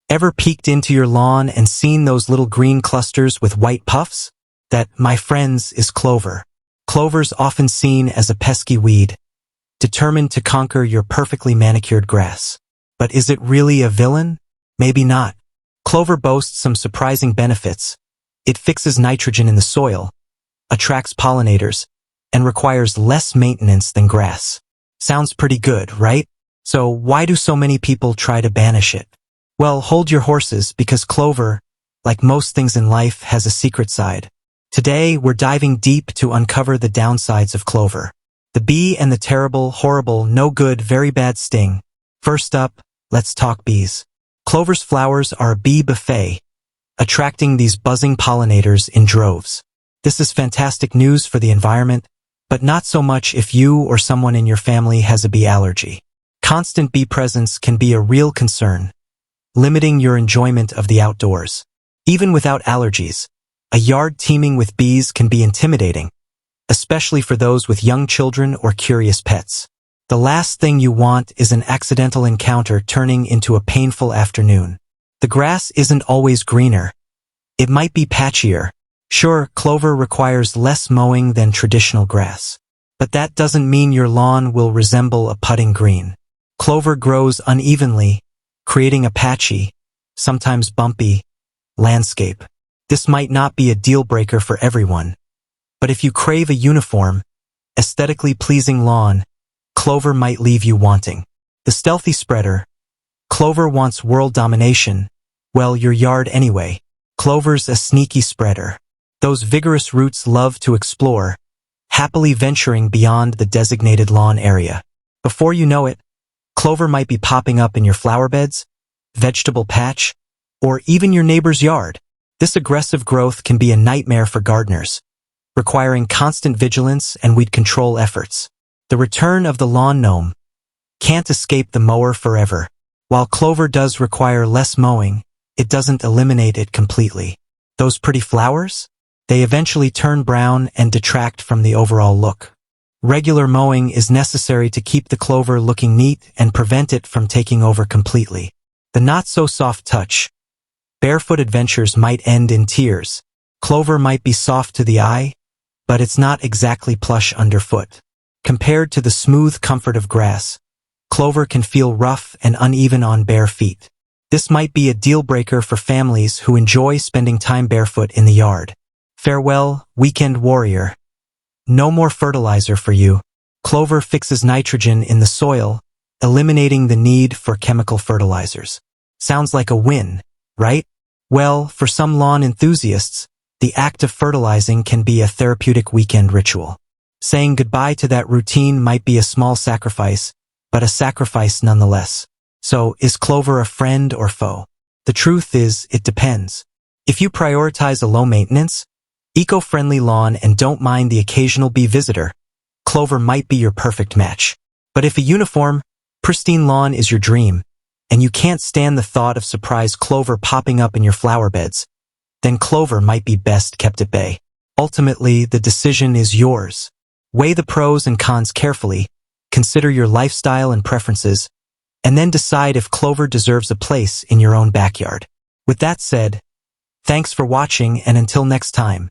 Ever peeked into your lawn and seen those little green clusters with white puffs? That, my friends, is clover. Clover's often seen as a pesky weed, determined to conquer your perfectly manicured grass. But is it really a villain? Maybe not. Clover boasts some surprising benefits. It fixes nitrogen in the soil, attracts pollinators, and requires less maintenance than grass. Sounds pretty good, right? So why do so many people try to banish it? Well, hold your horses, because clover, like most things in life, has a secret side. Today, we're diving deep to uncover the downsides of clover. The bee and the terrible, horrible, no good, very bad sting. First up, let's talk bees. Clover's flowers are a bee buffet, attracting these buzzing pollinators in droves. This is fantastic news for the environment, but not so much if you or someone in your family has a bee allergy. Constant bee presence can be a real concern, limiting your enjoyment of the outdoors. Even without allergies, a yard teeming with bees can be intimidating, especially for those with young children or curious pets. The last thing you want is an accidental encounter turning into a painful afternoon. The grass isn't always greener. It might be patchier. Sure, clover requires less mowing than traditional grass, but that doesn't mean your lawn will resemble a putting green. Clover grows unevenly, creating a patchy, sometimes bumpy, landscape. This might not be a deal-breaker for everyone, but if you crave a uniform, aesthetically pleasing lawn, clover might leave you wanting. The stealthy spreader. Clover wants world domination. Well, your yard anyway. Clover's a sneaky spreader. Those vigorous roots love to explore, happily venturing beyond the designated lawn area. Before you know it, clover might be popping up in your flower beds, vegetable patch, or even your neighbor's yard. This aggressive growth can be a nightmare for gardeners, requiring constant vigilance and weed control efforts. The return of the lawn gnome. Can't escape the mower forever. While clover does require less mowing, it doesn't eliminate it completely. Those pretty flowers? They eventually turn brown and detract from the overall look. Regular mowing is necessary to keep the clover looking neat and prevent it from taking over completely. The not-so-soft touch. Barefoot adventures might end in tears. Clover might be soft to the eye, but it's not exactly plush underfoot. Compared to the smooth comfort of grass, clover can feel rough and uneven on bare feet. This might be a deal-breaker for families who enjoy spending time barefoot in the yard. Farewell, weekend warrior. No more fertilizer for you. Clover fixes nitrogen in the soil, eliminating the need for chemical fertilizers. Sounds like a win, right? Well, for some lawn enthusiasts, the act of fertilizing can be a therapeutic weekend ritual. Saying goodbye to that routine might be a small sacrifice, but a sacrifice nonetheless. So, is clover a friend or foe? The truth is, it depends. If you prioritize a low-maintenance, eco-friendly lawn and don't mind the occasional bee visitor, clover might be your perfect match. But if a uniform, pristine lawn is your dream, and you can't stand the thought of surprise clover popping up in your flower beds, then clover might be best kept at bay. Ultimately, the decision is yours. Weigh the pros and cons carefully, consider your lifestyle and preferences, and then decide if clover deserves a place in your own backyard. With that said, thanks for watching, and until next time.